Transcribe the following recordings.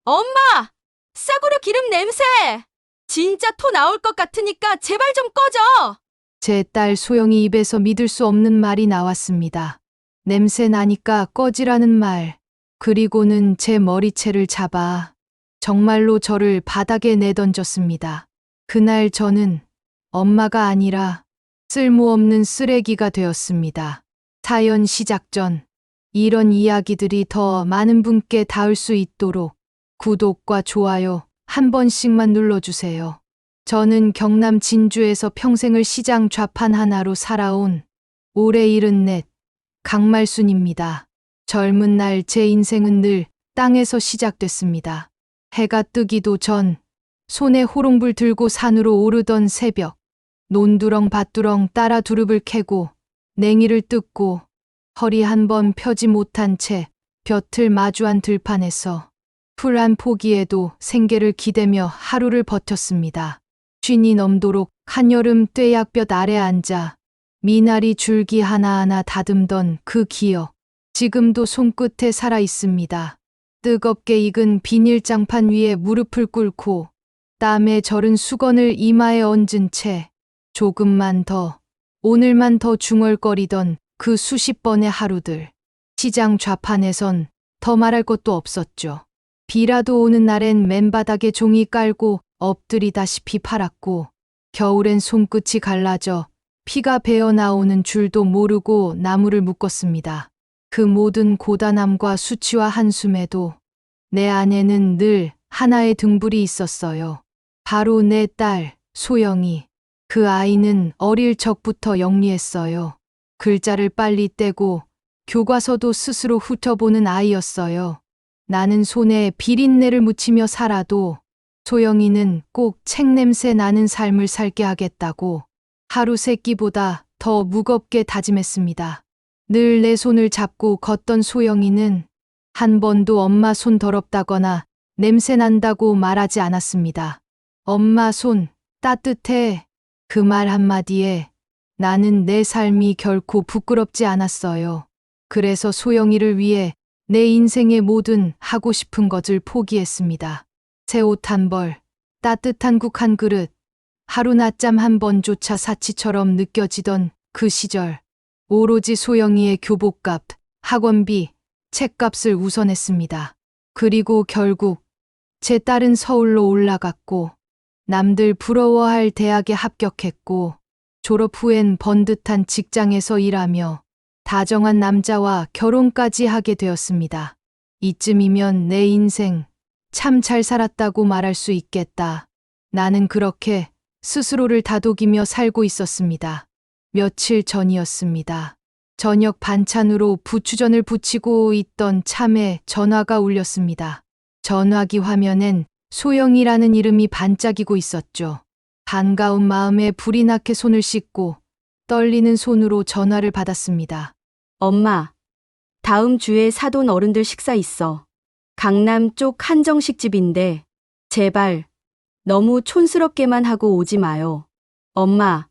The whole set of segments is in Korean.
엄마! 싸구려 기름 냄새! 진짜 토 나올 것 같으니까 제발 좀 꺼져! 제 딸 소영이 입에서 믿을 수 없는 말이 나왔습니다. 냄새 나니까 꺼지라는 말. 그리고는 제 머리채를 잡아 정말로 저를 바닥에 내던졌습니다. 그날 저는 엄마가 아니라 쓸모없는 쓰레기가 되었습니다. 사연 시작 전 이런 이야기들이 더 많은 분께 닿을 수 있도록 구독과 좋아요 한 번씩만 눌러주세요. 저는 경남 진주에서 평생을 시장 좌판 하나로 살아온 올해 74 강말순입니다. 젊은 날 제 인생은 늘 땅에서 시작됐습니다. 해가 뜨기도 전 손에 호롱불 들고 산으로 오르던 새벽, 논두렁 밭두렁 따라 두릅을 캐고 냉이를 뜯고 허리 한 번 펴지 못한 채 볕을 마주한 들판에서 풀 한 포기에도 생계를 기대며 하루를 버텼습니다. 쉰이 넘도록 한여름 뙤약볕 아래 앉아 미나리 줄기 하나하나 다듬던 그 기억, 지금도 손끝에 살아 있습니다. 뜨겁게 익은 비닐장판 위에 무릎을 꿇고 땀에 절은 수건을 이마에 얹은 채 조금만 더, 오늘만 더 중얼거리던 그 수십 번의 하루들. 시장 좌판에선 더 말할 것도 없었죠. 비라도 오는 날엔 맨바닥에 종이 깔고 엎드리다시피 팔았고, 겨울엔 손끝이 갈라져 피가 배어 나오는 줄도 모르고 나무를 묶었습니다. 그 모든 고단함과 수치와 한숨에도 내 안에는 늘 하나의 등불이 있었어요. 바로 내 딸, 소영이. 그 아이는 어릴 적부터 영리했어요. 글자를 빨리 떼고 교과서도 스스로 훑어보는 아이였어요. 나는 손에 비린내를 묻히며 살아도 소영이는 꼭 책 냄새 나는 삶을 살게 하겠다고 하루 세 끼보다 더 무겁게 다짐했습니다. 늘 내 손을 잡고 걷던 소영이는 한 번도 엄마 손 더럽다거나 냄새 난다고 말하지 않았습니다. 엄마 손 따뜻해. 그 말 한마디에 나는 내 삶이 결코 부끄럽지 않았어요. 그래서 소영이를 위해 내 인생의 모든 하고 싶은 것을 포기했습니다. 새 옷 한 벌, 따뜻한 국 한 그릇, 하루 낮잠 한 번조차 사치처럼 느껴지던 그 시절. 오로지 소영이의 교복값, 학원비, 책값을 우선했습니다. 그리고 결국 제 딸은 서울로 올라갔고 남들 부러워할 대학에 합격했고 졸업 후엔 번듯한 직장에서 일하며 다정한 남자와 결혼까지 하게 되었습니다. 이쯤이면 내 인생 참 잘 살았다고 말할 수 있겠다. 나는 그렇게 스스로를 다독이며 살고 있었습니다. 며칠 전이었습니다. 저녁 반찬으로 부추전을 부치고 있던 참에 전화가 울렸습니다. 전화기 화면엔 소영이라는 이름이 반짝이고 있었죠. 반가운 마음에 불이 나게 손을 씻고 떨리는 손으로 전화를 받았습니다. 엄마, 다음 주에 사돈 어른들 식사 있어. 강남 쪽 한정식 집인데 제발 너무 촌스럽게만 하고 오지 마요. 엄마,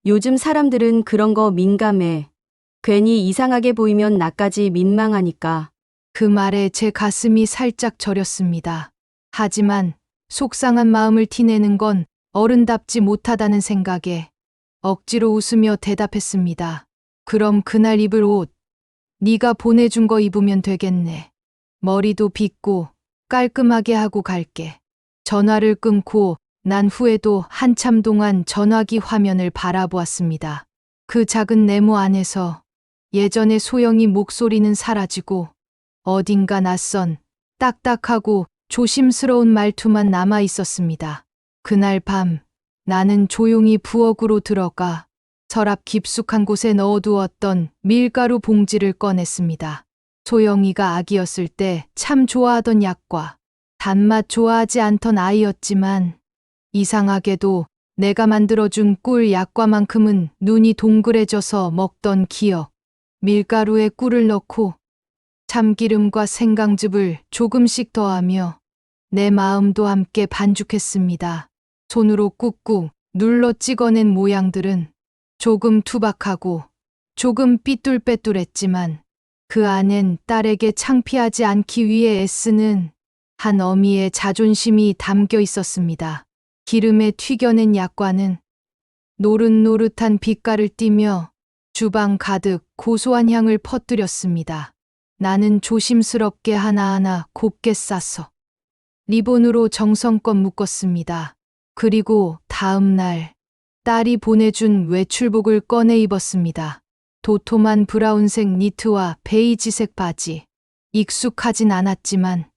요즘 사람들은 그런 거 민감해. 괜히 이상하게 보이면 나까지 민망하니까. 그 말에 제 가슴이 살짝 저렸습니다. 하지만 속상한 마음을 티내는 건 어른답지 못하다는 생각에 억지로 웃으며 대답했습니다. 그럼 그날 입을 옷, 네가 보내준 거 입으면 되겠네. 머리도 빗고 깔끔하게 하고 갈게. 전화를 끊고 난 후에도 한참 동안 전화기 화면을 바라보았습니다. 그 작은 네모 안에서 예전의 소영이 목소리는 사라지고 어딘가 낯선 딱딱하고 조심스러운 말투만 남아 있었습니다. 그날 밤 나는 조용히 부엌으로 들어가 서랍 깊숙한 곳에 넣어두었던 밀가루 봉지를 꺼냈습니다. 소영이가 아기였을 때 참 좋아하던 약과 단맛 좋아하지 않던 아이였지만 이상하게도 내가 만들어준 꿀 약과만큼은 눈이 동그래져서 먹던 기억. 밀가루에 꿀을 넣고 참기름과 생강즙을 조금씩 더하며 내 마음도 함께 반죽했습니다. 손으로 꾹꾹 눌러 찍어낸 모양들은 조금 투박하고 조금 삐뚤빼뚤했지만 그 안엔 딸에게 창피하지 않기 위해 애쓰는 한 어미의 자존심이 담겨 있었습니다. 기름에 튀겨낸 약과는 노릇노릇한 빛깔을 띠며 주방 가득 고소한 향을 퍼뜨렸습니다. 나는 조심스럽게 하나하나 곱게 싸서 리본으로 정성껏 묶었습니다. 그리고 다음 날 딸이 보내준 외출복을 꺼내 입었습니다. 도톰한 브라운색 니트와 베이지색 바지. 익숙하진 않았지만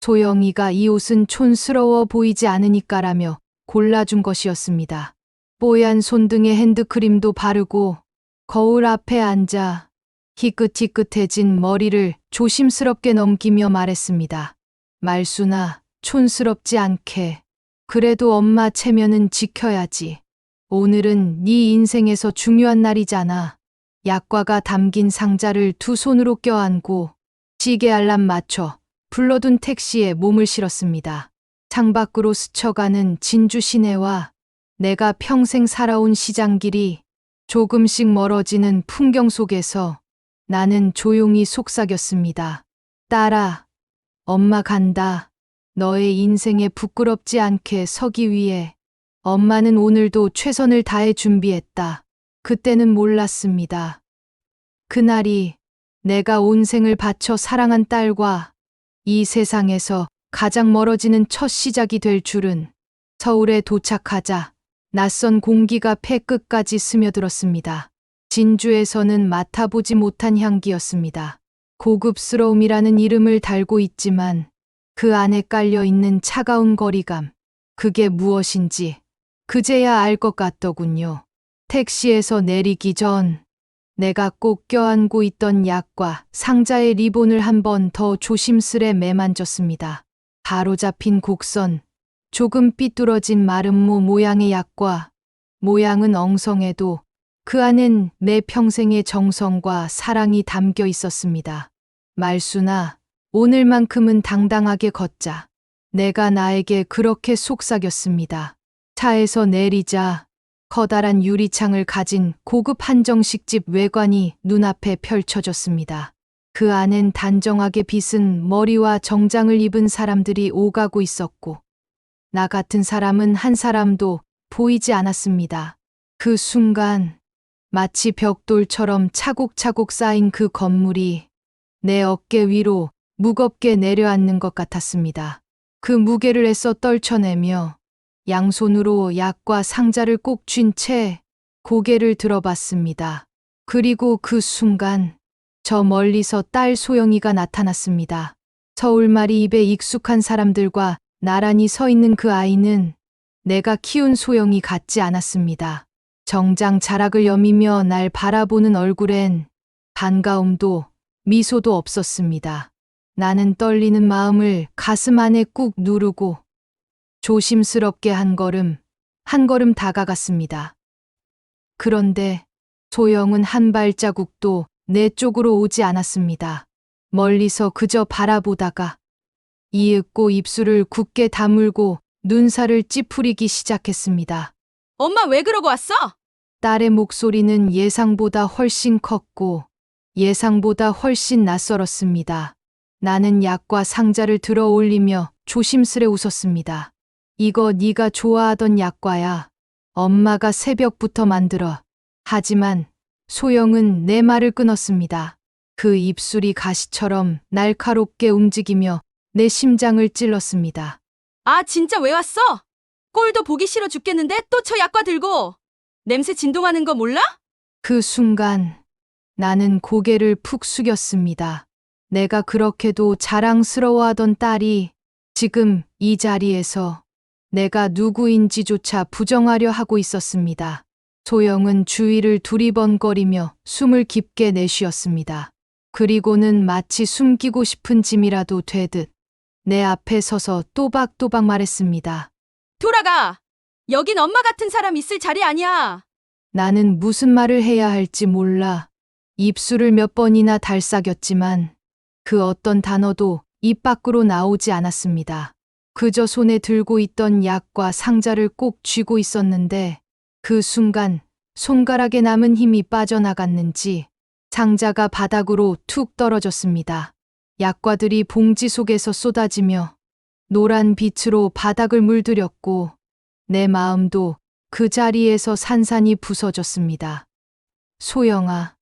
소영이가 이 옷은 촌스러워 보이지 않으니까라며 골라준 것이었습니다. 뽀얀 손등에 핸드크림도 바르고 거울 앞에 앉아 희끗희끗해진 머리를 조심스럽게 넘기며 말했습니다. 말순아, 촌스럽지 않게. 그래도 엄마 체면은 지켜야지. 오늘은 네 인생에서 중요한 날이잖아. 약과가 담긴 상자를 두 손으로 껴안고 시계 알람 맞춰 불러둔 택시에 몸을 실었습니다. 창밖으로 스쳐가는 진주 시내와 내가 평생 살아온 시장길이 조금씩 멀어지는 풍경 속에서 나는 조용히 속삭였습니다. 딸아, 엄마 간다. 너의 인생에 부끄럽지 않게 서기 위해 엄마는 오늘도 최선을 다해 준비했다. 그때는 몰랐습니다. 그날이 내가 온 생을 바쳐 사랑한 딸과 이 세상에서 가장 멀어지는 첫 시작이 될 줄은. 서울에 도착하자 낯선 공기가 폐 끝까지 스며들었습니다. 진주에서는 맡아보지 못한 향기였습니다. 고급스러움이라는 이름을 달고 있지만 그 안에 깔려 있는 차가운 거리감, 그게 무엇인지 그제야 알 것 같더군요. 택시에서 내리기 전 내가 꼭 껴안고 있던 약과 상자의 리본을 한 번 더 조심스레 매만졌습니다. 바로 잡힌 곡선, 조금 삐뚤어진 마름모 모양의 약과, 모양은 엉성해도 그 안엔 내 평생의 정성과 사랑이 담겨 있었습니다. 말순아, 오늘만큼은 당당하게 걷자. 내가 나에게 그렇게 속삭였습니다. 차에서 내리자 커다란 유리창을 가진 고급 한정식집 외관이 눈앞에 펼쳐졌습니다. 그 안엔 단정하게 빗은 머리와 정장을 입은 사람들이 오가고 있었고, 나 같은 사람은 한 사람도 보이지 않았습니다. 그 순간, 마치 벽돌처럼 차곡차곡 쌓인 그 건물이 내 어깨 위로 무겁게 내려앉는 것 같았습니다. 그 무게를 애써 떨쳐내며 양손으로 약과 상자를 꼭 쥔 채 고개를 들어봤습니다. 그리고 그 순간 저 멀리서 딸 소영이가 나타났습니다. 서울말이 입에 익숙한 사람들과 나란히 서 있는 그 아이는 내가 키운 소영이 같지 않았습니다. 정장 자락을 여미며 날 바라보는 얼굴엔 반가움도 미소도 없었습니다. 나는 떨리는 마음을 가슴 안에 꾹 누르고 조심스럽게 한 걸음 다가갔습니다. 그런데 소영은 한 발자국도 내 쪽으로 오지 않았습니다. 멀리서 그저 바라보다가 이윽고 입술을 굳게 다물고 눈살을 찌푸리기 시작했습니다. 엄마 왜 그러고 왔어? 딸의 목소리는 예상보다 훨씬 컸고 예상보다 훨씬 낯설었습니다. 나는 약과 상자를 들어 올리며 조심스레 웃었습니다. 이거 네가 좋아하던 약과야. 엄마가 새벽부터 만들어. 하지만 소영은 내 말을 끊었습니다. 그 입술이 가시처럼 날카롭게 움직이며 내 심장을 찔렀습니다. 아, 진짜 왜 왔어? 꼴도 보기 싫어 죽겠는데 또 저 약과 들고. 냄새 진동하는 거 몰라? 그 순간 나는 고개를 푹 숙였습니다. 내가 그렇게도 자랑스러워하던 딸이 지금 이 자리에서 내가 누구인지조차 부정하려 하고 있었습니다. 소영은 주위를 두리번거리며 숨을 깊게 내쉬었습니다. 그리고는 마치 숨기고 싶은 짐이라도 되듯 내 앞에 서서 또박또박 말했습니다. 돌아가! 여긴 엄마 같은 사람 있을 자리 아니야. 나는 무슨 말을 해야 할지 몰라 입술을 몇 번이나 달싹였지만 그 어떤 단어도 입 밖으로 나오지 않았습니다. 그저 손에 들고 있던 약과 상자를 꼭 쥐고 있었는데 그 순간 손가락에 남은 힘이 빠져나갔는지 상자가 바닥으로 툭 떨어졌습니다. 약과들이 봉지 속에서 쏟아지며 노란 빛으로 바닥을 물들였고 내 마음도 그 자리에서 산산이 부서졌습니다. 소영아,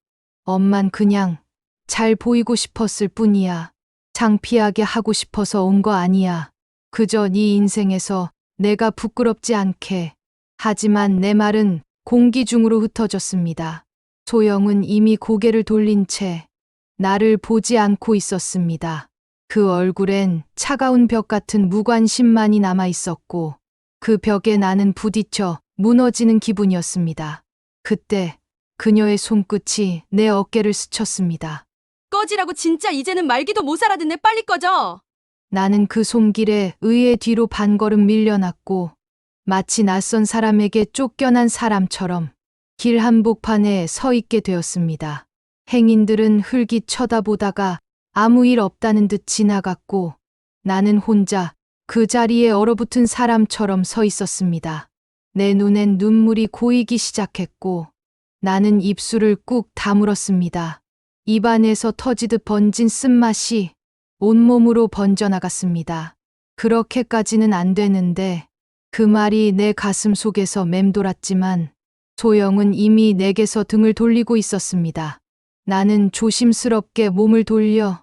엄만 그냥 잘 보이고 싶었을 뿐이야. 창피하게 하고 싶어서 온 거 아니야. 그저 네 인생에서 내가 부끄럽지 않게. 하지만 내 말은 공기 중으로 흩어졌습니다. 소영은 이미 고개를 돌린 채 나를 보지 않고 있었습니다. 그 얼굴엔 차가운 벽 같은 무관심만이 남아 있었고 그 벽에 나는 부딪혀 무너지는 기분이었습니다. 그때 그녀의 손끝이 내 어깨를 스쳤습니다. 꺼지라고 진짜 이제는 말기도 못 알아듣네. 빨리 꺼져. 나는 그 손길에 의의 뒤로 반걸음 밀려났고 마치 낯선 사람에게 쫓겨난 사람처럼 길 한복판에 서 있게 되었습니다. 행인들은 흘깃 쳐다보다가 아무 일 없다는 듯 지나갔고 나는 혼자 그 자리에 얼어붙은 사람처럼 서 있었습니다. 내 눈엔 눈물이 고이기 시작했고 나는 입술을 꾹 다물었습니다. 입안에서 터지듯 번진 쓴맛이 온몸으로 번져나갔습니다. 그렇게까지는 안 되는데 그 말이 내 가슴 속에서 맴돌았지만 소영은 이미 내게서 등을 돌리고 있었습니다. 나는 조심스럽게 몸을 돌려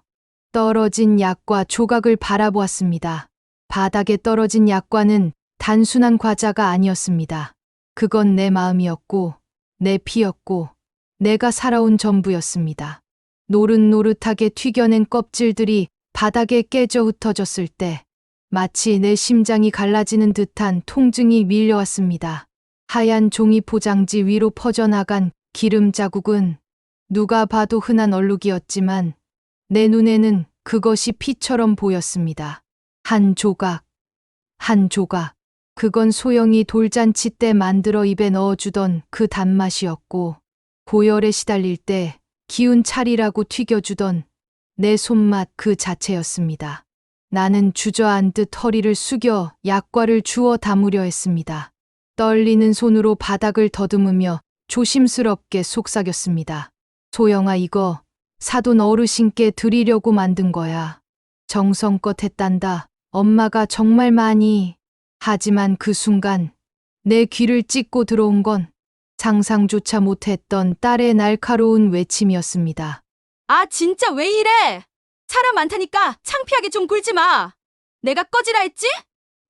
떨어진 약과 조각을 바라보았습니다. 바닥에 떨어진 약과는 단순한 과자가 아니었습니다. 그건 내 마음이었고 내 피였고 내가 살아온 전부였습니다. 노릇노릇하게 튀겨낸 껍질들이 바닥에 깨져 흩어졌을 때 마치 내 심장이 갈라지는 듯한 통증이 밀려왔습니다. 하얀 종이 포장지 위로 퍼져나간 기름 자국은 누가 봐도 흔한 얼룩이었지만 내 눈에는 그것이 피처럼 보였습니다. 한 조각, 한 조각. 그건 소영이 돌잔치 때 만들어 입에 넣어주던 그 단맛이었고 고열에 시달릴 때 기운 차리라고 튀겨주던 내 손맛 그 자체였습니다. 나는 주저앉듯 허리를 숙여 약과를 주워 담으려 했습니다. 떨리는 손으로 바닥을 더듬으며 조심스럽게 속삭였습니다. 소영아, 이거 사돈 어르신께 드리려고 만든 거야. 정성껏 했단다. 엄마가 정말 많이. 하지만 그 순간 내 귀를 찢고 들어온 건 상상조차 못했던 딸의 날카로운 외침이었습니다. 아, 진짜 왜 이래? 사람 많다니까 창피하게 좀 굴지 마. 내가 꺼지라 했지?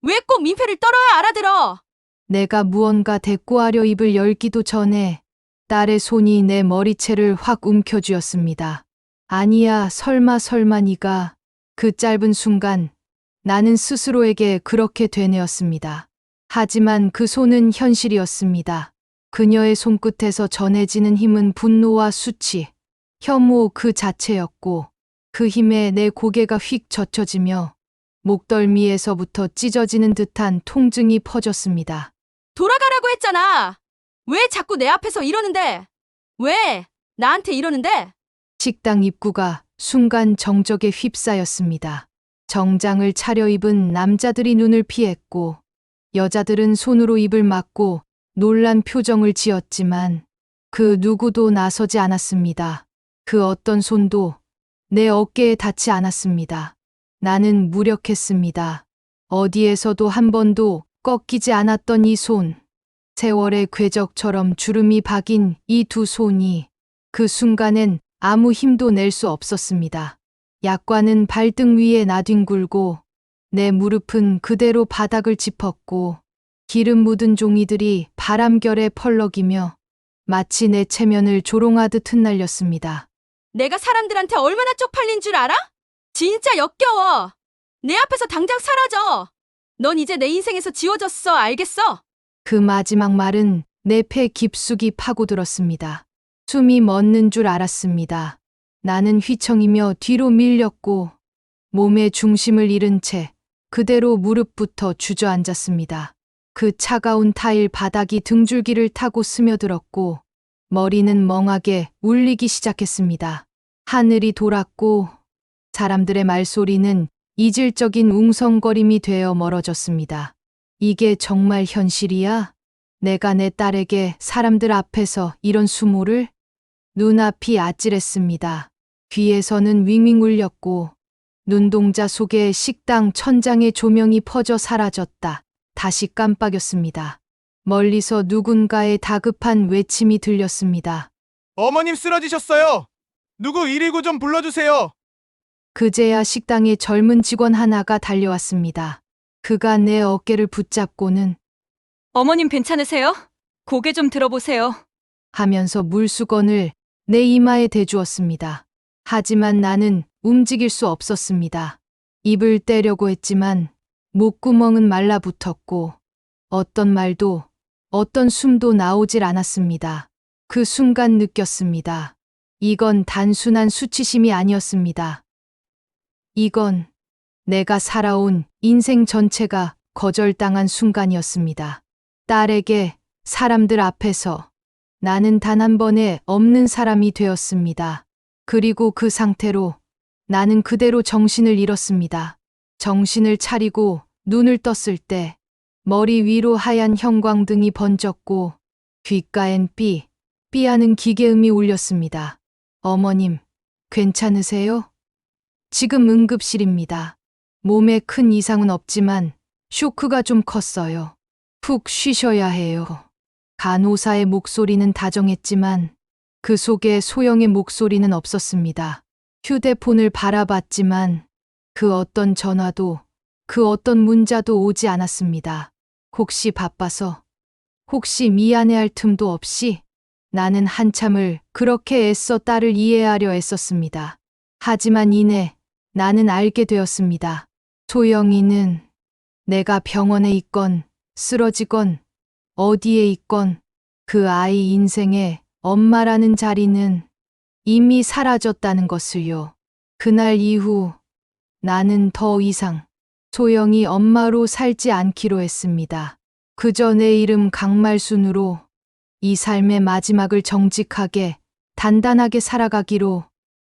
왜 꼭 민폐를 떨어야 알아들어? 내가 무언가 대꾸하려 입을 열기도 전에 딸의 손이 내 머리채를 확 움켜쥐었습니다. 아니야, 설마 네가. 그 짧은 순간 나는 스스로에게 그렇게 되뇌었습니다. 하지만 그 손은 현실이었습니다. 그녀의 손끝에서 전해지는 힘은 분노와 수치, 혐오 그 자체였고 그 힘에 내 고개가 휙 젖혀지며 목덜미에서부터 찢어지는 듯한 통증이 퍼졌습니다. 돌아가라고 했잖아. 왜 자꾸 내 앞에서 이러는데? 왜 나한테 이러는데? 식당 입구가 순간 정적에 휩싸였습니다. 정장을 차려입은 남자들이 눈을 피했고 여자들은 손으로 입을 막고 놀란 표정을 지었지만 그 누구도 나서지 않았습니다. 그 어떤 손도 내 어깨에 닿지 않았습니다. 나는 무력했습니다. 어디에서도 한 번도 꺾이지 않았던 이 손, 세월의 궤적처럼 주름이 박인 이 두 손이 그 순간엔 아무 힘도 낼 수 없었습니다. 약과는 발등 위에 나뒹굴고 내 무릎은 그대로 바닥을 짚었고 기름 묻은 종이들이 바람결에 펄럭이며 마치 내 체면을 조롱하듯 흩날렸습니다. 내가 사람들한테 얼마나 쪽팔린 줄 알아? 진짜 역겨워. 내 앞에서 당장 사라져. 넌 이제 내 인생에서 지워졌어. 알겠어? 그 마지막 말은 내 폐 깊숙이 파고들었습니다. 숨이 멎는 줄 알았습니다. 나는 휘청이며 뒤로 밀렸고 몸의 중심을 잃은 채 그대로 무릎부터 주저앉았습니다. 그 차가운 타일 바닥이 등줄기를 타고 스며들었고 머리는 멍하게 울리기 시작했습니다. 하늘이 돌았고 사람들의 말소리는 이질적인 웅성거림이 되어 멀어졌습니다. 이게 정말 현실이야? 내가 내 딸에게 사람들 앞에서 이런 수모를? 눈앞이 아찔했습니다. 귀에서는 윙윙 울렸고 눈동자 속에 식당 천장의 조명이 퍼져 사라졌다. 다시 깜빡였습니다. 멀리서 누군가의 다급한 외침이 들렸습니다. 어머님 쓰러지셨어요. 누구 119 좀 불러주세요. 그제야 식당에 젊은 직원 하나가 달려왔습니다. 그가 내 어깨를 붙잡고는 어머님 괜찮으세요? 고개 좀 들어보세요. 하면서 물수건을 내 이마에 대주었습니다. 하지만 나는 움직일 수 없었습니다. 입을 떼려고 했지만 목구멍은 말라붙었고 어떤 말도 어떤 숨도 나오질 않았습니다. 그 순간 느꼈습니다. 이건 단순한 수치심이 아니었습니다. 이건 내가 살아온 인생 전체가 거절당한 순간이었습니다. 딸에게 사람들 앞에서 나는 단 한 번에 없는 사람이 되었습니다. 그리고 그 상태로 나는 그대로 정신을 잃었습니다. 정신을 차리고 눈을 떴을 때 머리 위로 하얀 형광등이 번졌고 귓가엔 삐하는 기계음이 울렸습니다. 어머님, 괜찮으세요? 지금 응급실입니다. 몸에 큰 이상은 없지만 쇼크가 좀 컸어요. 푹 쉬셔야 해요. 간호사의 목소리는 다정했지만 그 속에 소영의 목소리는 없었습니다. 휴대폰을 바라봤지만 그 어떤 전화도 그 어떤 문자도 오지 않았습니다. 혹시 바빠서, 혹시 미안해할 틈도 없이 나는 한참을 그렇게 애써 딸을 이해하려 애썼습니다. 하지만 이내 나는 알게 되었습니다. 소영이는 내가 병원에 있건 쓰러지건 어디에 있건 그 아이 인생에 엄마라는 자리는 이미 사라졌다는 것을요. 그날 이후 나는 더 이상 소영이 엄마로 살지 않기로 했습니다. 그저 내 이름 강말순으로 이 삶의 마지막을 정직하게 단단하게 살아가기로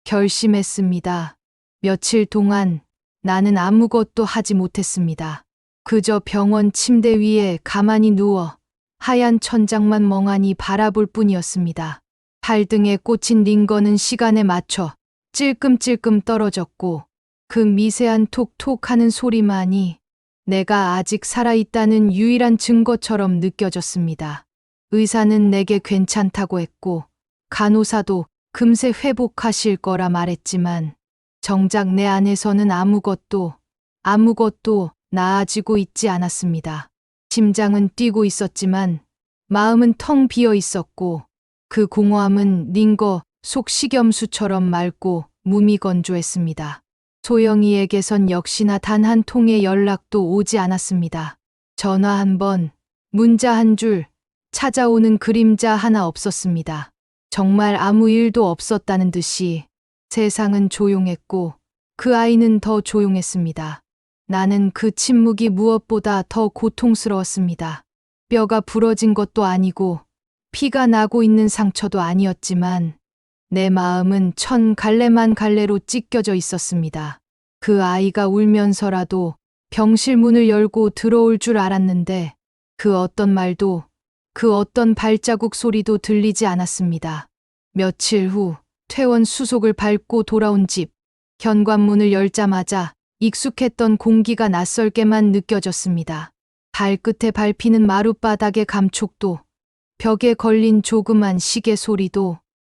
결심했습니다. 며칠 동안 나는 아무것도 하지 못했습니다. 그저 병원 침대 위에 가만히 누워 하얀 천장만 멍하니 바라볼 뿐이었습니다. 팔등에 꽂힌 링거는 시간에 맞춰 찔끔찔끔 떨어졌고 그 미세한 톡톡 하는 소리만이 내가 아직 살아있다는 유일한 증거처럼 느껴졌습니다. 의사는 내게 괜찮다고 했고 간호사도 금세 회복하실 거라 말했지만 정작 내 안에서는 아무것도 나아지고 있지 않았습니다. 심장은 뛰고 있었지만 마음은 텅 비어 있었고 그 공허함은 링거 속 식염수처럼 맑고 무미건조했습니다. 소영이에게선 역시나 단 한 통의 연락도 오지 않았습니다. 전화 한 번, 문자 한 줄, 찾아오는 그림자 하나 없었습니다. 정말 아무 일도 없었다는 듯이 세상은 조용했고 그 아이는 더 조용했습니다. 나는 그 침묵이 무엇보다 더 고통스러웠습니다. 뼈가 부러진 것도 아니고 피가 나고 있는 상처도 아니었지만 내 마음은 천 갈래만 갈래로 찢겨져 있었습니다. 그 아이가 울면서라도 병실 문을 열고 들어올 줄 알았는데 그 어떤 말도 그 어떤 발자국 소리도 들리지 않았습니다. 며칠 후 퇴원 수속을 밟고 돌아온 집, 현관문을 열자마자 익숙했던 공기가 낯설게만 느껴졌습니다. 발끝에 밟히는 마룻바닥의 감촉도, 벽에 걸린 조그만 시계 소리도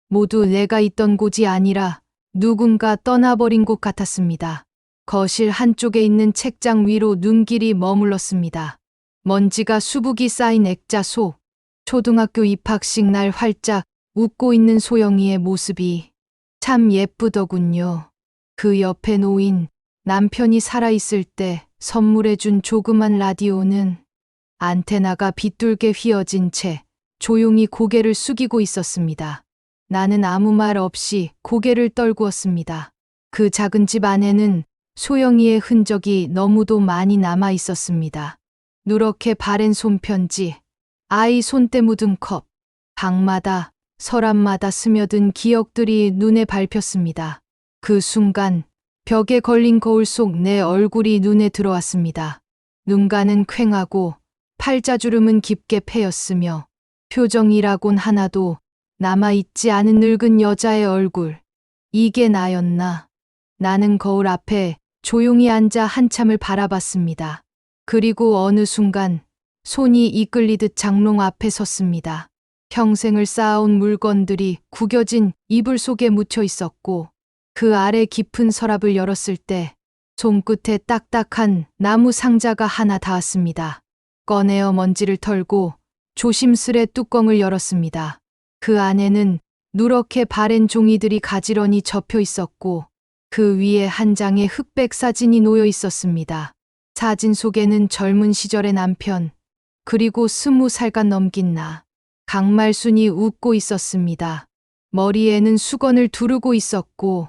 모두 내가 있던 곳이 아니라 누군가 떠나버린 곳 같았습니다. 거실 한쪽에 있는 책장 위로 눈길이 머물렀습니다. 먼지가 수북이 쌓인 액자 속, 초등학교 입학식 날 활짝 웃고 있는 소영이의 모습이 참 예쁘더군요. 그 옆에 놓인 남편이 살아있을 때 선물해준 조그만 라디오는 안테나가 빗둘게 휘어진 채 조용히 고개를 숙이고 있었습니다. 나는 아무 말 없이 고개를 떨구었습니다. 그 작은 집 안에는 소영이의 흔적이 너무도 많이 남아 있었습니다. 누렇게 바랜 손편지, 아이 손때 묻은 컵, 방마다 서랍마다 스며든 기억들이 눈에 밟혔습니다. 그 순간 벽에 걸린 거울 속 내 얼굴이 눈에 들어왔습니다. 눈가는 퀭하고 팔자주름은 깊게 패였으며 표정이라곤 하나도 남아있지 않은 늙은 여자의 얼굴. 이게 나였나? 나는 거울 앞에 조용히 앉아 한참을 바라봤습니다. 그리고 어느 순간 손이 이끌리듯 장롱 앞에 섰습니다. 평생을 쌓아온 물건들이 구겨진 이불 속에 묻혀 있었고 그 아래 깊은 서랍을 열었을 때 손끝에 딱딱한 나무 상자가 하나 닿았습니다. 꺼내어 먼지를 털고 조심스레 뚜껑을 열었습니다. 그 안에는 누렇게 바랜 종이들이 가지런히 접혀 있었고 그 위에 한 장의 흑백 사진이 놓여 있었습니다. 사진 속에는 젊은 시절의 남편, 그리고 20살간 넘긴 나, 강말순이 웃고 있었습니다. 머리에는 수건을 두르고 있었고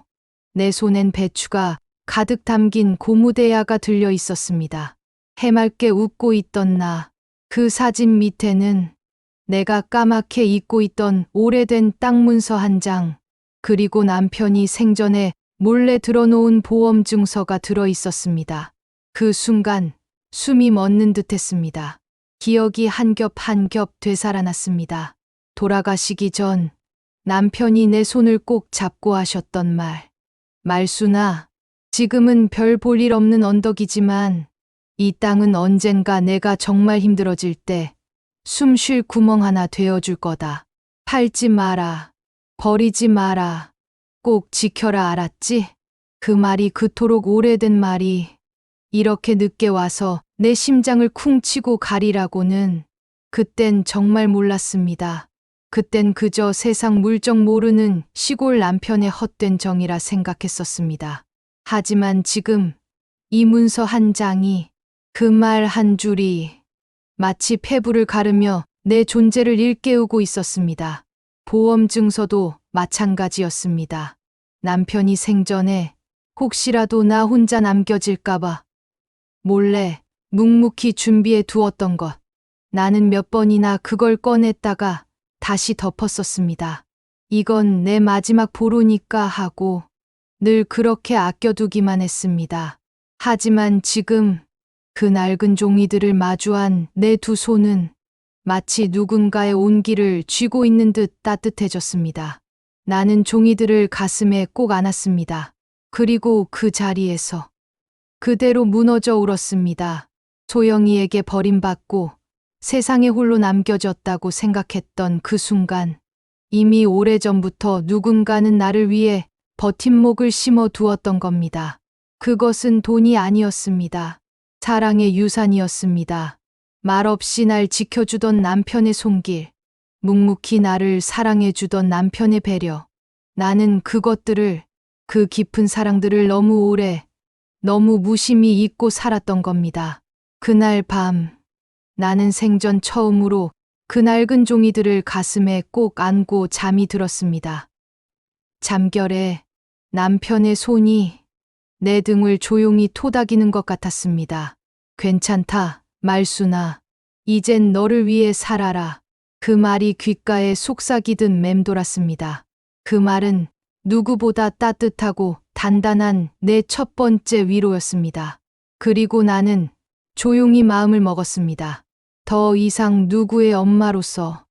내 손엔 배추가 가득 담긴 고무대야가 들려 있었습니다. 해맑게 웃고 있던 나, 그 사진 밑에는 내가 까맣게 잊고 있던 오래된 땅 문서 한 장, 그리고 남편이 생전에 몰래 들어놓은 보험 증서가 들어 있었습니다. 그 순간 숨이 멎는 듯 했습니다. 기억이 한 겹 한 겹 되살아났습니다. 돌아가시기 전 남편이 내 손을 꼭 잡고 하셨던 말. 말순아, 지금은 별 볼 일 없는 언덕이지만 이 땅은 언젠가 내가 정말 힘들어질 때 숨 쉴 구멍 하나 되어줄 거다. 팔지 마라. 버리지 마라. 꼭 지켜라, 알았지? 그 말이 그토록 오래된 말이 이렇게 늦게 와서 내 심장을 쿵 치고 가리라고는 그땐 정말 몰랐습니다. 그땐 그저 세상 물정 모르는 시골 남편의 헛된 정이라 생각했었습니다. 하지만 지금 이 문서 한 장이, 그 말 한 줄이 마치 폐부를 가르며 내 존재를 일깨우고 있었습니다. 보험 증서도 마찬가지였습니다. 남편이 생전에 혹시라도 나 혼자 남겨질까봐 몰래 묵묵히 준비해 두었던 것. 나는 몇 번이나 그걸 꺼냈다가 다시 덮었었습니다. 이건 내 마지막 보루니까 하고 늘 그렇게 아껴두기만 했습니다. 하지만 지금 그 낡은 종이들을 마주한 내 두 손은 마치 누군가의 온기를 쥐고 있는 듯 따뜻해졌습니다. 나는 종이들을 가슴에 꼭 안았습니다. 그리고 그 자리에서 그대로 무너져 울었습니다. 소영이에게 버림받고 세상에 홀로 남겨졌다고 생각했던 그 순간, 이미 오래전부터 누군가는 나를 위해 버팀목을 심어 두었던 겁니다. 그것은 돈이 아니었습니다. 사랑의 유산이었습니다. 말없이 날 지켜주던 남편의 손길, 묵묵히 나를 사랑해주던 남편의 배려. 나는 그것들을, 그 깊은 사랑들을 너무 오래, 너무 무심히 잊고 살았던 겁니다. 그날 밤, 나는 생전 처음으로 그 낡은 종이들을 가슴에 꼭 안고 잠이 들었습니다. 잠결에 남편의 손이 내 등을 조용히 토닥이는 것 같았습니다. 괜찮다, 말순아. 이젠 너를 위해 살아라. 그 말이 귓가에 속삭이듯 맴돌았습니다. 그 말은 누구보다 따뜻하고 단단한 내 첫 번째 위로였습니다. 그리고 나는 조용히 마음을 먹었습니다. 더 이상 누구의 엄마로서,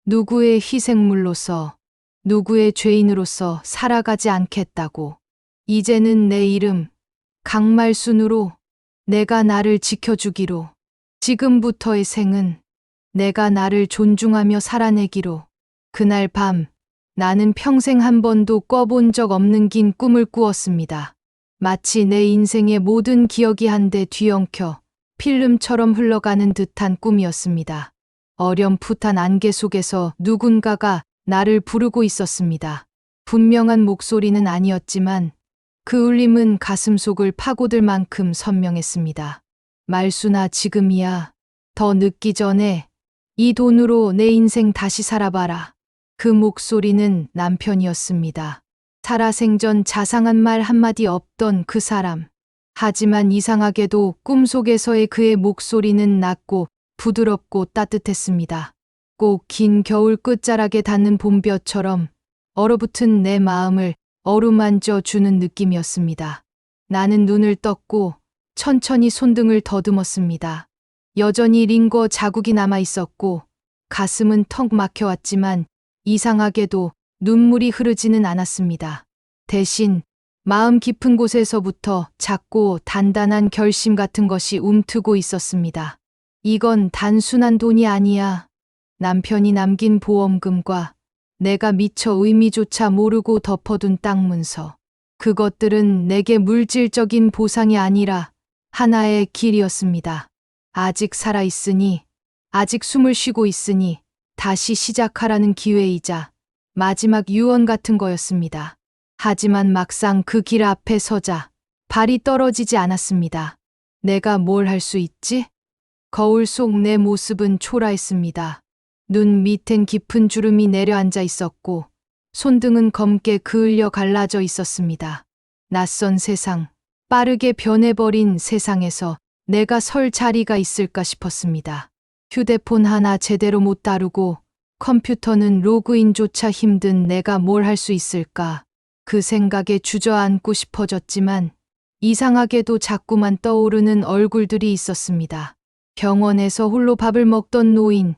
누구의 희생물로서, 누구의 죄인으로서 살아가지 않겠다고. 이제는 내 이름, 강말순으로, 내가 나를 지켜주기로, 지금부터의 생은 내가 나를 존중하며 살아내기로. 그날 밤, 나는 평생 한 번도 꿔본 적 없는 긴 꿈을 꾸었습니다. 마치 내 인생의 모든 기억이 한데 뒤엉켜 필름처럼 흘러가는 듯한 꿈이었습니다. 어렴풋한 안개 속에서 누군가가 나를 부르고 있었습니다. 분명한 목소리는 아니었지만 그 울림은 가슴속을 파고들 만큼 선명했습니다. 말순아, 지금이야. 더 늦기 전에 이 돈으로 내 인생 다시 살아봐라. 그 목소리는 남편이었습니다. 살아생전 자상한 말 한마디 없던 그 사람. 하지만 이상하게도 꿈속에서의 그의 목소리는 낮고 부드럽고 따뜻했습니다. 꼭 긴 겨울 끝자락에 닿는 봄볕처럼 얼어붙은 내 마음을 어루만져 주는 느낌이었습니다. 나는 눈을 떴고 천천히 손등을 더듬었습니다. 여전히 링거 자국이 남아 있었고 가슴은 턱 막혀왔지만 이상하게도 눈물이 흐르지는 않았습니다. 대신 마음 깊은 곳에서부터 작고 단단한 결심 같은 것이 움트고 있었습니다. 이건 단순한 돈이 아니야. 남편이 남긴 보험금과 내가 미처 의미조차 모르고 덮어둔 땅 문서. 그것들은 내게 물질적인 보상이 아니라 하나의 길이었습니다. 아직 살아있으니, 아직 숨을 쉬고 있으니 다시 시작하라는 기회이자 마지막 유언 같은 거였습니다. 하지만 막상 그 길 앞에 서자 발이 떨어지지 않았습니다. 내가 뭘 할 수 있지? 거울 속 내 모습은 초라했습니다. 눈 밑엔 깊은 주름이 내려앉아 있었고 손등은 검게 그을려 갈라져 있었습니다. 낯선 세상, 빠르게 변해버린 세상에서 내가 설 자리가 있을까 싶었습니다. 휴대폰 하나 제대로 못 다루고 컴퓨터는 로그인조차 힘든 내가 뭘 할 수 있을까? 그 생각에 주저앉고 싶어졌지만 이상하게도 자꾸만 떠오르는 얼굴들이 있었습니다. 병원에서 홀로 밥을 먹던 노인,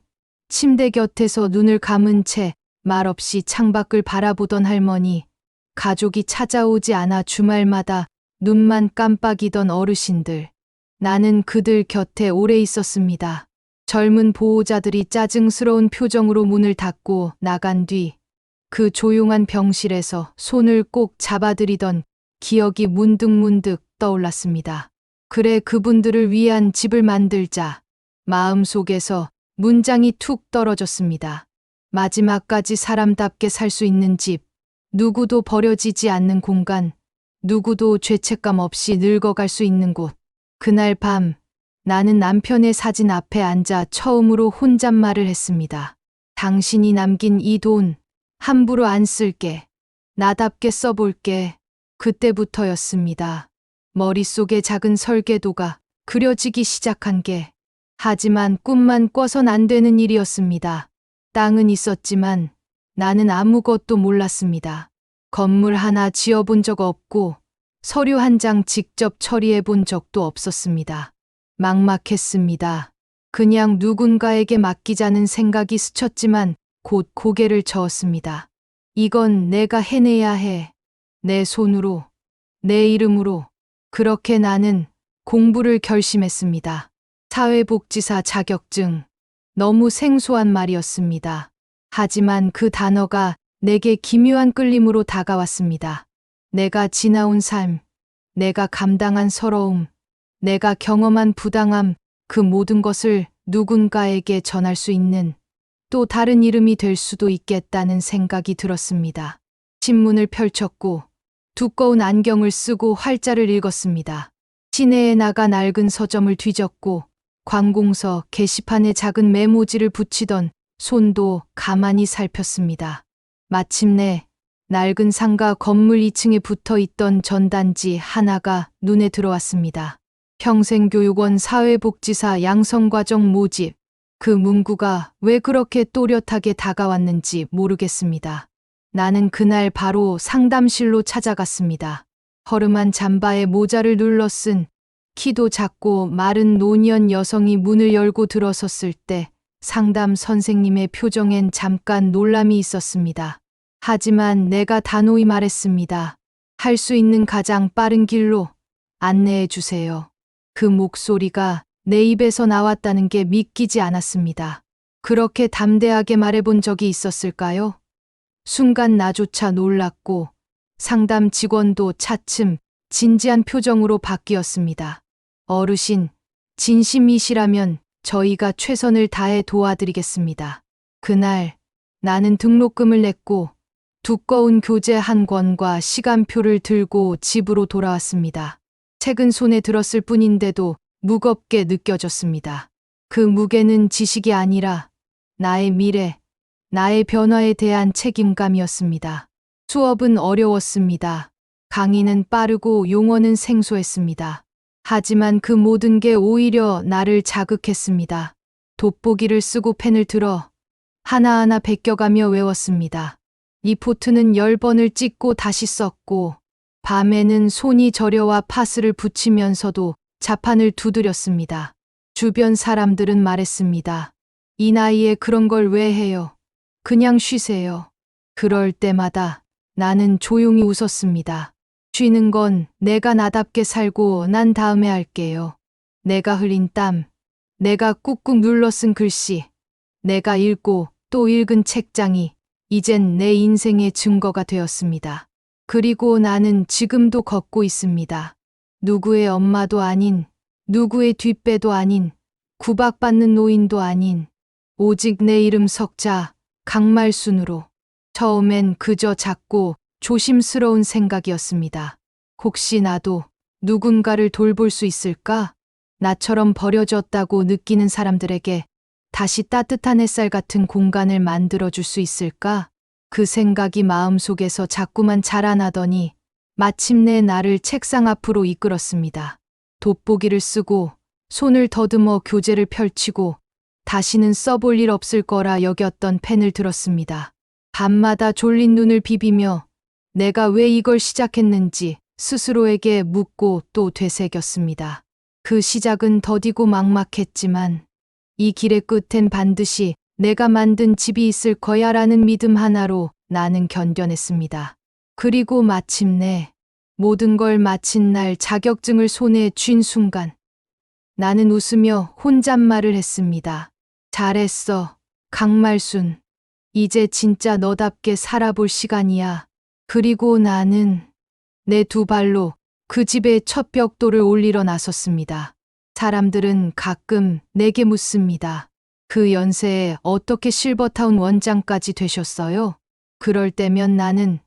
침대 곁에서 눈을 감은 채 말없이 창밖을 바라보던 할머니, 가족이 찾아오지 않아 주말마다 눈만 깜빡이던 어르신들. 나는 그들 곁에 오래 있었습니다. 젊은 보호자들이 짜증스러운 표정으로 문을 닫고 나간 뒤 그 조용한 병실에서 손을 꼭 잡아들이던 기억이 문득문득 떠올랐습니다. 그래, 그분들을 위한 집을 만들자. 마음속에서 문장이 툭 떨어졌습니다. 마지막까지 사람답게 살 수 있는 집, 누구도 버려지지 않는 공간, 누구도 죄책감 없이 늙어갈 수 있는 곳. 그날 밤, 나는 남편의 사진 앞에 앉아 처음으로 혼잣말을 했습니다. 당신이 남긴 이 돈, 함부로 안 쓸게. 나답게 써볼게. 그때부터였습니다. 머릿속에 작은 설계도가 그려지기 시작한 게, 하지만 꿈만 꿔선 안 되는 일이었습니다. 땅은 있었지만 나는 아무것도 몰랐습니다. 건물 하나 지어본 적 없고 서류 한 장 직접 처리해 본 적도 없었습니다. 막막했습니다. 그냥 누군가에게 맡기자는 생각이 스쳤지만 곧 고개를 저었습니다. 이건 내가 해내야 해. 내 손으로, 내 이름으로. 그렇게 나는 공부를 결심했습니다. 사회복지사 자격증. 너무 생소한 말이었습니다. 하지만 그 단어가 내게 기묘한 끌림으로 다가왔습니다. 내가 지나온 삶, 내가 감당한 서러움, 내가 경험한 부당함, 그 모든 것을 누군가에게 전할 수 있는 또 다른 이름이 될 수도 있겠다는 생각이 들었습니다. 신문을 펼쳤고 두꺼운 안경을 쓰고 활자를 읽었습니다. 시내에 나가 낡은 서점을 뒤졌고 관공서 게시판에 작은 메모지를 붙이던 손도 가만히 살폈습니다. 마침내 낡은 상가 건물 2층에 붙어 있던 전단지 하나가 눈에 들어왔습니다. 평생교육원 사회복지사 양성과정 모집. 그 문구가 왜 그렇게 또렷하게 다가왔는지 모르겠습니다. 나는 그날 바로 상담실로 찾아갔습니다. 허름한 잠바에 모자를 눌러 쓴 키도 작고 마른 노년 여성이 문을 열고 들어섰을 때 상담 선생님의 표정엔 잠깐 놀람이 있었습니다. 하지만 내가 단호히 말했습니다. 할 수 있는 가장 빠른 길로 안내해 주세요. 그 목소리가 내 입에서 나왔다는 게 믿기지 않았습니다. 그렇게 담대하게 말해본 적이 있었을까요? 순간 나조차 놀랐고 상담 직원도 차츰 진지한 표정으로 바뀌었습니다. 어르신, 진심이시라면 저희가 최선을 다해 도와드리겠습니다. 그날 나는 등록금을 냈고 두꺼운 교재 한 권과 시간표를 들고 집으로 돌아왔습니다. 책은 손에 들었을 뿐인데도 무겁게 느껴졌습니다. 그 무게는 지식이 아니라 나의 미래, 나의 변화에 대한 책임감이었습니다. 수업은 어려웠습니다. 강의는 빠르고 용어는 생소했습니다. 하지만 그 모든 게 오히려 나를 자극했습니다. 돋보기를 쓰고 펜을 들어 하나하나 베껴가며 외웠습니다. 리포트는 10번을 찍고 다시 썼고 밤에는 손이 저려와 파스를 붙이면서도 자판을 두드렸습니다. 주변 사람들은 말했습니다. 이 나이에 그런 걸 왜 해요? 그냥 쉬세요. 그럴 때마다 나는 조용히 웃었습니다. 쉬는 건 내가 나답게 살고 난 다음에 할게요. 내가 흘린 땀, 내가 꾹꾹 눌러 쓴 글씨, 내가 읽고 또 읽은 책장이 이젠 내 인생의 증거가 되었습니다. 그리고 나는 지금도 걷고 있습니다. 누구의 엄마도 아닌, 누구의 뒷배도 아닌, 구박받는 노인도 아닌, 오직 내 이름 석자, 강말순으로. 처음엔 그저 작고 조심스러운 생각이었습니다. 혹시 나도 누군가를 돌볼 수 있을까? 나처럼 버려졌다고 느끼는 사람들에게 다시 따뜻한 햇살 같은 공간을 만들어줄 수 있을까? 그 생각이 마음속에서 자꾸만 자라나더니 마침내 나를 책상 앞으로 이끌었습니다. 돋보기를 쓰고 손을 더듬어 교재를 펼치고 다시는 써볼 일 없을 거라 여겼던 펜을 들었습니다. 밤마다 졸린 눈을 비비며 내가 왜 이걸 시작했는지 스스로에게 묻고 또 되새겼습니다. 그 시작은 더디고 막막했지만 이 길의 끝엔 반드시 내가 만든 집이 있을 거야 라는 믿음 하나로 나는 견뎌냈습니다. 그리고 마침내 모든 걸 마친 날 자격증을 손에 쥔 순간 나는 웃으며 혼잣말을 했습니다. 잘했어, 강말순. 이제 진짜 너답게 살아볼 시간이야. 그리고 나는 내 두 발로 그 집의 첫 벽돌을 올리러 나섰습니다. 사람들은 가끔 내게 묻습니다. 그 연세에 어떻게 실버타운 원장까지 되셨어요? 그럴 때면 나는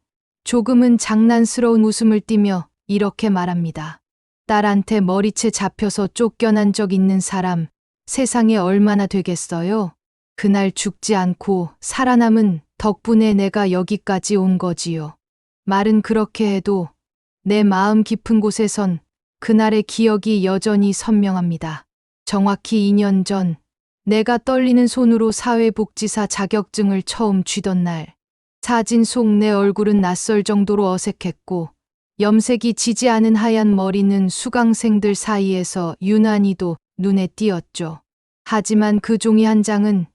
조금은 장난스러운 웃음을 띠며 이렇게 말합니다. 딸한테 머리채 잡혀서 쫓겨난 적 있는 사람 세상에 얼마나 되겠어요? 그날 죽지 않고 살아남은 덕분에 내가 여기까지 온 거지요. 말은 그렇게 해도 내 마음 깊은 곳에선 그날의 기억이 여전히 선명합니다. 정확히 2년 전 내가 떨리는 손으로 사회복지사 자격증을 처음 쥐던 날, 사진 속 내 얼굴은 낯설 정도로 어색했고 염색이 지지 않은 하얀 머리는 수강생들 사이에서 유난히도 눈에 띄었죠. 하지만 그 종이 한 장은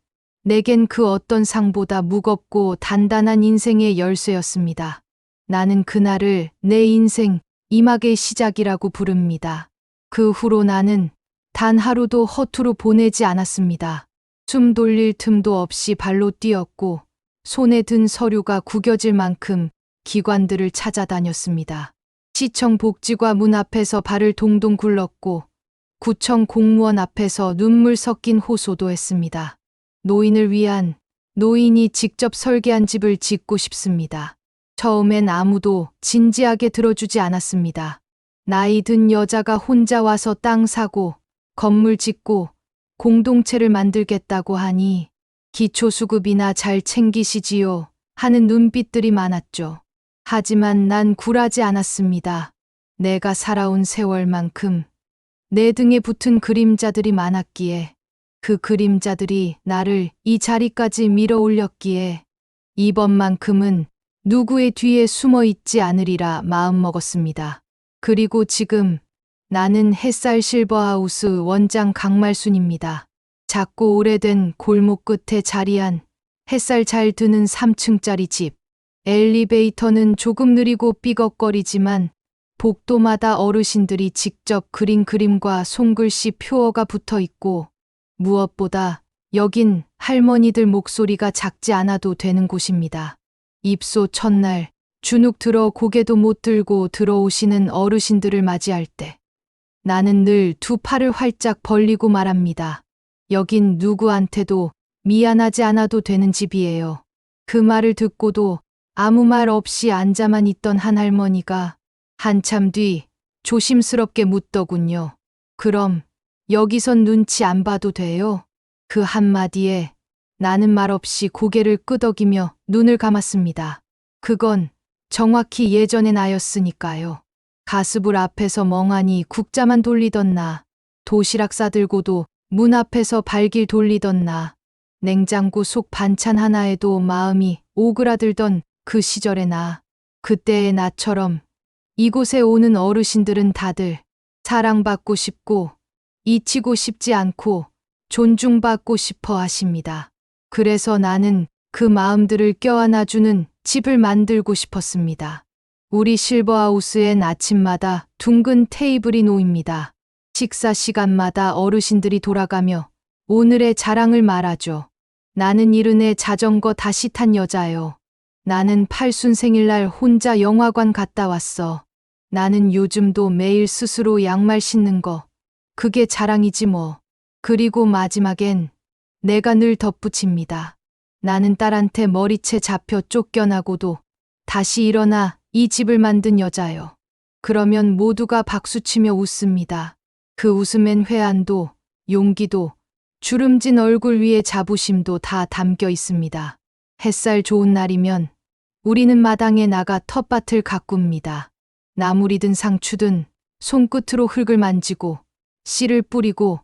내겐 그 어떤 상보다 무겁고 단단한 인생의 열쇠였습니다. 나는 그날을 내 인생 이막의 시작이라고 부릅니다. 그 후로 나는 단 하루도 허투루 보내지 않았습니다. 숨 돌릴 틈도 없이 발로 뛰었고 손에 든 서류가 구겨질 만큼 기관들을 찾아다녔습니다. 시청 복지과 문 앞에서 발을 동동 굴렀고 구청 공무원 앞에서 눈물 섞인 호소도 했습니다. 노인을 위한, 노인이 직접 설계한 집을 짓고 싶습니다. 처음엔 아무도 진지하게 들어주지 않았습니다. 나이 든 여자가 혼자 와서 땅 사고 건물 짓고 공동체를 만들겠다고 하니 기초수급이나 잘 챙기시지요 하는 눈빛들이 많았죠. 하지만 난 굴하지 않았습니다. 내가 살아온 세월만큼 내 등에 붙은 그림자들이 많았기에 그 그림자들이 나를 이 자리까지 밀어 올렸기에 이번만큼은 누구의 뒤에 숨어 있지 않으리라 마음먹었습니다. 그리고 지금 나는 햇살 실버하우스 원장 강말순입니다. 작고 오래된 골목 끝에 자리한 햇살 잘 드는 3층짜리 집. 엘리베이터는 조금 느리고 삐걱거리지만 복도마다 어르신들이 직접 그린 그림과 손글씨 표어가 붙어 있고 무엇보다 여긴 할머니들 목소리가 작지 않아도 되는 곳입니다. 입소 첫날 주눅 들어 고개도 못 들고 들어오시는 어르신들을 맞이할 때 나는 늘 두 팔을 활짝 벌리고 말합니다. 여긴 누구한테도 미안하지 않아도 되는 집이에요. 그 말을 듣고도 아무 말 없이 앉아만 있던 한 할머니가 한참 뒤 조심스럽게 묻더군요. 그럼 여기선 눈치 안 봐도 돼요? 그 한마디에 나는 말없이 고개를 끄덕이며 눈을 감았습니다. 그건 정확히 예전의 나였으니까요. 가스불 앞에서 멍하니 국자만 돌리던 나, 도시락 싸들고도 문 앞에서 발길 돌리던 나, 냉장고 속 반찬 하나에도 마음이 오그라들던 그 시절의 나, 그때의 나처럼 이곳에 오는 어르신들은 다들 사랑받고 싶고 잊히고 싶지 않고 존중받고 싶어 하십니다. 그래서 나는 그 마음들을 껴안아주는 집을 만들고 싶었습니다. 우리 실버하우스엔 아침마다 둥근 테이블이 놓입니다. 식사 시간마다 어르신들이 돌아가며 오늘의 자랑을 말하죠. 나는 이른에 자전거 다시 탄 여자요. 나는 팔순 생일날 혼자 영화관 갔다 왔어. 나는 요즘도 매일 스스로 양말 신는 거. 그게 자랑이지 뭐. 그리고 마지막엔 내가 늘 덧붙입니다. 나는 딸한테 머리채 잡혀 쫓겨나고도 다시 일어나 이 집을 만든 여자요. 그러면 모두가 박수치며 웃습니다. 그 웃음엔 회한도, 용기도, 주름진 얼굴 위에 자부심도 다 담겨 있습니다. 햇살 좋은 날이면 우리는 마당에 나가 텃밭을 가꿉니다. 나물이든 상추든 손끝으로 흙을 만지고 씨를 뿌리고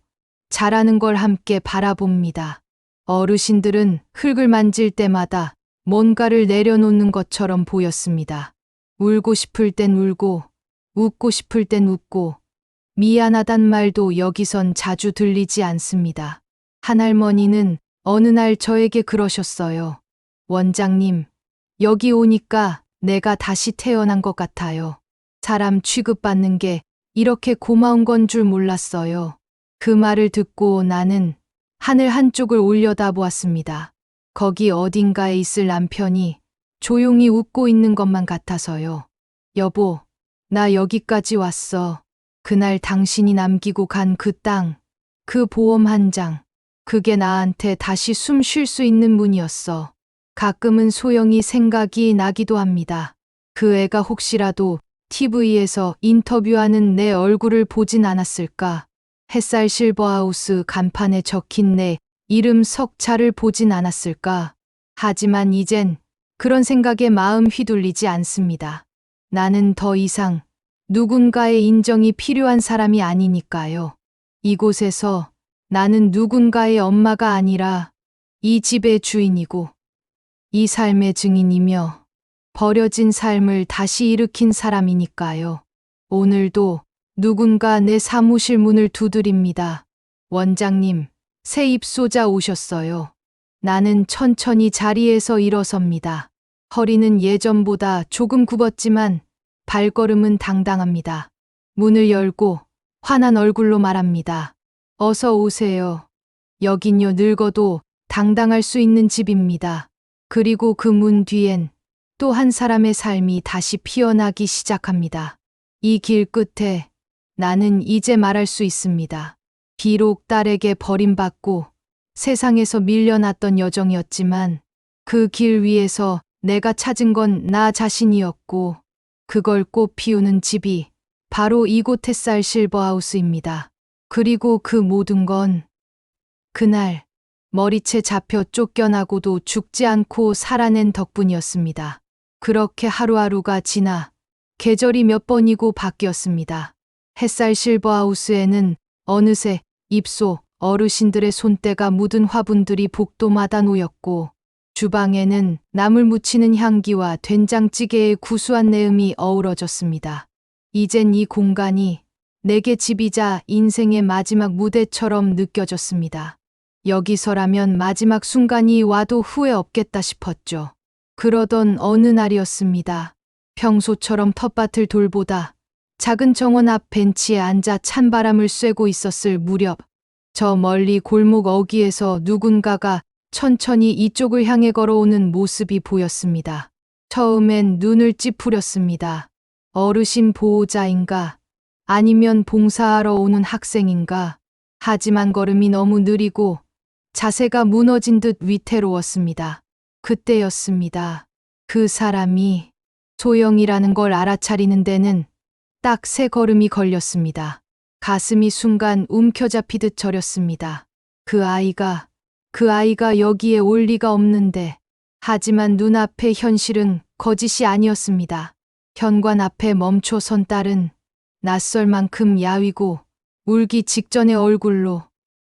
자라는 걸 함께 바라봅니다. 어르신들은 흙을 만질 때마다 뭔가를 내려놓는 것처럼 보였습니다. 울고 싶을 땐 울고, 웃고 싶을 땐 웃고, 미안하단 말도 여기선 자주 들리지 않습니다. 한할머니는 어느 날 저에게 그러셨어요. 원장님, 여기 오니까 내가 다시 태어난 것 같아요. 사람 취급받는 게 이렇게 고마운 건 줄 몰랐어요. 그 말을 듣고 나는 하늘 한쪽을 올려다보았습니다. 거기 어딘가에 있을 남편이 조용히 웃고 있는 것만 같아서요. 여보, 나 여기까지 왔어. 그날 당신이 남기고 간 그 땅, 그 보험 한 장, 그게 나한테 다시 숨 쉴 수 있는 문이었어. 가끔은 소영이 생각이 나기도 합니다. 그 애가 혹시라도 TV에서 인터뷰하는 내 얼굴을 보진 않았을까? 햇살 실버하우스 간판에 적힌 내 이름 석자를 보진 않았을까? 하지만 이젠 그런 생각에 마음 휘둘리지 않습니다. 나는 더 이상 누군가의 인정이 필요한 사람이 아니니까요. 이곳에서 나는 누군가의 엄마가 아니라 이 집의 주인이고 이 삶의 증인이며 버려진 삶을 다시 일으킨 사람이니까요. 오늘도 누군가 내 사무실 문을 두드립니다. 원장님, 새 입소자 오셨어요. 나는 천천히 자리에서 일어섭니다. 허리는 예전보다 조금 굽었지만 발걸음은 당당합니다. 문을 열고 환한 얼굴로 말합니다. 어서 오세요. 여긴요 늙어도 당당할 수 있는 집입니다. 그리고 그 문 뒤엔 또 한 사람의 삶이 다시 피어나기 시작합니다. 이 길 끝에 나는 이제 말할 수 있습니다. 비록 딸에게 버림받고 세상에서 밀려났던 여정이었지만 그 길 위에서 내가 찾은 건 나 자신이었고 그걸 꽃 피우는 집이 바로 이곳 햇살 실버하우스입니다. 그리고 그 모든 건 그날 머리채 잡혀 쫓겨나고도 죽지 않고 살아낸 덕분이었습니다. 그렇게 하루하루가 지나 계절이 몇 번이고 바뀌었습니다. 햇살 실버하우스에는 어느새 입소 어르신들의 손때가 묻은 화분들이 복도마다 놓였고 주방에는 나물 무치는 향기와 된장찌개의 구수한 내음이 어우러졌습니다. 이젠 이 공간이 내게 집이자 인생의 마지막 무대처럼 느껴졌습니다. 여기서라면 마지막 순간이 와도 후회 없겠다 싶었죠. 그러던 어느 날이었습니다. 평소처럼 텃밭을 돌보다 작은 정원 앞 벤치에 앉아 찬바람을 쐬고 있었을 무렵 저 멀리 골목 어귀에서 누군가가 천천히 이쪽을 향해 걸어오는 모습이 보였습니다. 처음엔 눈을 찌푸렸습니다. 어르신 보호자인가? 아니면 봉사하러 오는 학생인가? 하지만 걸음이 너무 느리고 자세가 무너진 듯 위태로웠습니다. 그때였습니다. 그 사람이 소영이라는 걸 알아차리는 데는 딱 3걸음이 걸렸습니다. 가슴이 순간 움켜잡히듯 저렸습니다. 그 아이가 여기에 올 리가 없는데. 하지만 눈앞의 현실은 거짓이 아니었습니다. 현관 앞에 멈춰선 딸은 낯설 만큼 야위고 울기 직전의 얼굴로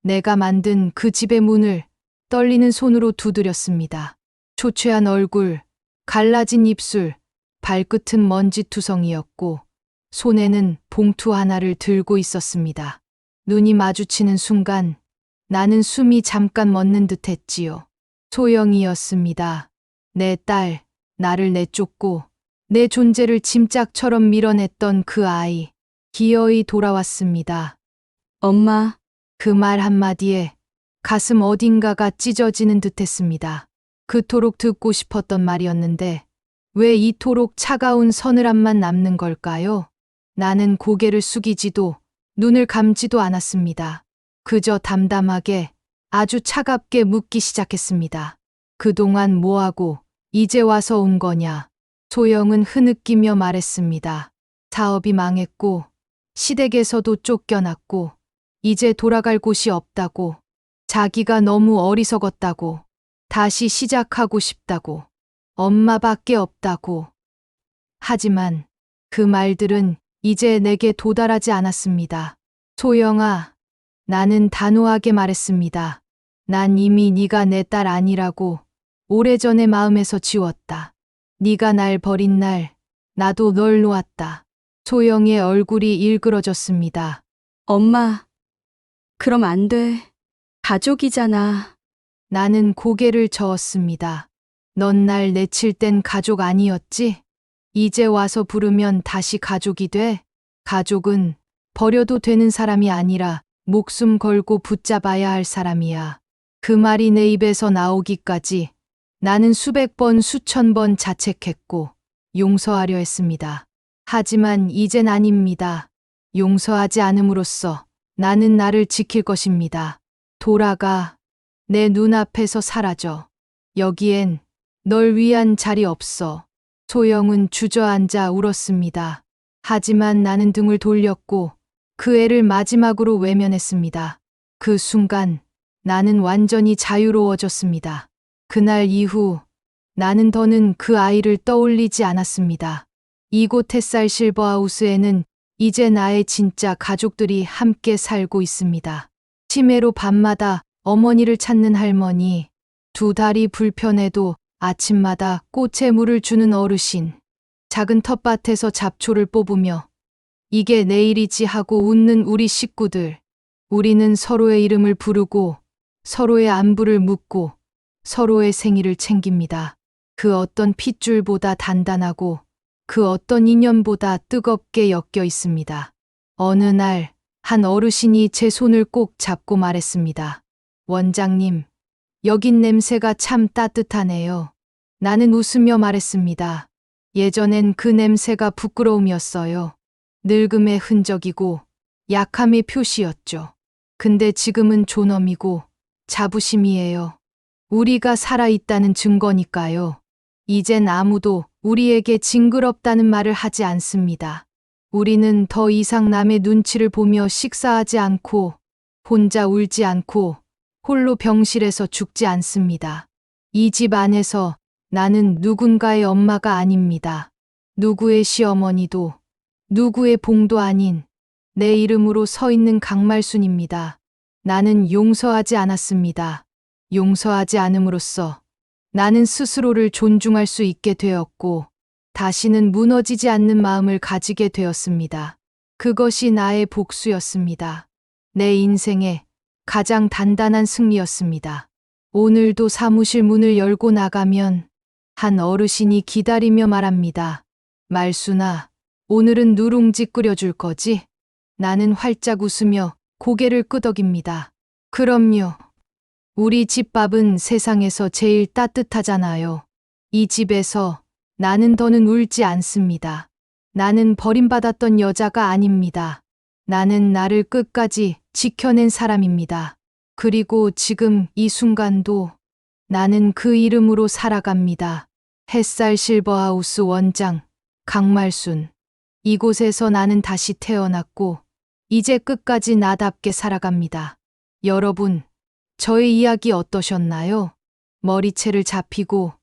내가 만든 그 집의 문을 떨리는 손으로 두드렸습니다. 초췌한 얼굴, 갈라진 입술, 발끝은 먼지투성이었고 손에는 봉투 하나를 들고 있었습니다. 눈이 마주치는 순간 나는 숨이 잠깐 멎는 듯 했지요. 소영이였습니다. 내 딸, 나를 내쫓고 내 존재를 짐짝처럼 밀어냈던 그 아이, 기어이 돌아왔습니다. 엄마, 그 말 한마디에 가슴 어딘가가 찢어지는 듯 했습니다. 그토록 듣고 싶었던 말이었는데 왜 이토록 차가운 서늘함만 남는 걸까요? 나는 고개를 숙이지도 눈을 감지도 않았습니다. 그저 담담하게 아주 차갑게 묻기 시작했습니다. 그동안 뭐하고 이제 와서 온 거냐? 소영은 흐느끼며 말했습니다. 사업이 망했고 시댁에서도 쫓겨났고 이제 돌아갈 곳이 없다고, 자기가 너무 어리석었다고, 다시 시작하고 싶다고, 엄마밖에 없다고. 하지만 그 말들은 이제 내게 도달하지 않았습니다. 소영아, 나는 단호하게 말했습니다. 난 이미 네가 내 딸 아니라고 오래전에 마음에서 지웠다. 네가 날 버린 날 나도 널 놓았다. 소영의 얼굴이 일그러졌습니다. 엄마. 그럼 안 돼. 가족이잖아. 나는 고개를 저었습니다. 넌 날 내칠 땐 가족 아니었지? 이제 와서 부르면 다시 가족이 돼? 가족은 버려도 되는 사람이 아니라 목숨 걸고 붙잡아야 할 사람이야. 그 말이 내 입에서 나오기까지 나는 수백 번, 수천 번 자책했고 용서하려 했습니다. 하지만 이젠 아닙니다. 용서하지 않음으로써 나는 나를 지킬 것입니다. 돌아가. 내 눈앞에서 사라져. 여기엔 널 위한 자리 없어. 소영은 주저앉아 울었습니다. 하지만 나는 등을 돌렸고 그 애를 마지막으로 외면했습니다. 그 순간 나는 완전히 자유로워졌습니다. 그날 이후 나는 더는 그 아이를 떠올리지 않았습니다. 이곳 햇살 실버하우스에는 이제 나의 진짜 가족들이 함께 살고 있습니다. 치매로 밤마다 어머니를 찾는 할머니, 두 다리 불편해도 아침마다 꽃에 물을 주는 어르신, 작은 텃밭에서 잡초를 뽑으며 이게 내일이지 하고 웃는 우리 식구들. 우리는 서로의 이름을 부르고 서로의 안부를 묻고 서로의 생일을 챙깁니다. 그 어떤 핏줄보다 단단하고 그 어떤 인연보다 뜨겁게 엮여 있습니다. 어느 날 한 어르신이 제 손을 꼭 잡고 말했습니다. 원장님, 여긴 냄새가 참 따뜻하네요. 나는 웃으며 말했습니다. 예전엔 그 냄새가 부끄러움이었어요. 늙음의 흔적이고 약함의 표시였죠. 근데 지금은 존엄이고 자부심이에요. 우리가 살아있다는 증거니까요. 이젠 아무도 우리에게 징그럽다는 말을 하지 않습니다. 우리는 더 이상 남의 눈치를 보며 식사하지 않고 혼자 울지 않고 홀로 병실에서 죽지 않습니다. 이 집 안에서 나는 누군가의 엄마가 아닙니다. 누구의 시어머니도 누구의 봉도 아닌 내 이름으로 서 있는 강말순입니다. 나는 용서하지 않았습니다. 용서하지 않음으로써 나는 스스로를 존중할 수 있게 되었고 다시는 무너지지 않는 마음을 가지게 되었습니다. 그것이 나의 복수였습니다. 내 인생의 가장 단단한 승리였습니다. 오늘도 사무실 문을 열고 나가면 한 어르신이 기다리며 말합니다. 말순아, 오늘은 누룽지 끓여줄 거지? 나는 활짝 웃으며 고개를 끄덕입니다. 그럼요. 우리 집밥은 세상에서 제일 따뜻하잖아요. 이 집에서 나는 더는 울지 않습니다. 나는 버림받았던 여자가 아닙니다. 나는 나를 끝까지 지켜낸 사람입니다. 그리고 지금 이 순간도 나는 그 이름으로 살아갑니다. 햇살 실버하우스 원장, 강말순. 이곳에서 나는 다시 태어났고 이제 끝까지 나답게 살아갑니다. 여러분, 저의 이야기 어떠셨나요? 머리채를 잡히고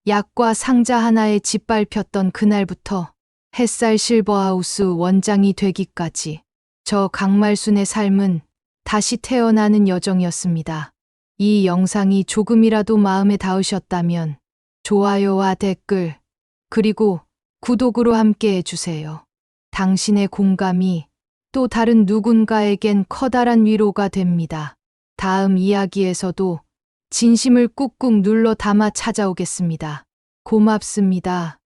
약과 상자 하나에 짓밟혔던 그날부터 햇살 실버하우스 원장이 되기까지 저 강말순의 삶은 다시 태어나는 여정이었습니다. 이 영상이 조금이라도 마음에 닿으셨다면 좋아요와 댓글 그리고 구독으로 함께 해주세요. 당신의 공감이 또 다른 누군가에겐 커다란 위로가 됩니다. 다음 이야기에서도 진심을 꾹꾹 눌러 담아 찾아오겠습니다. 고맙습니다.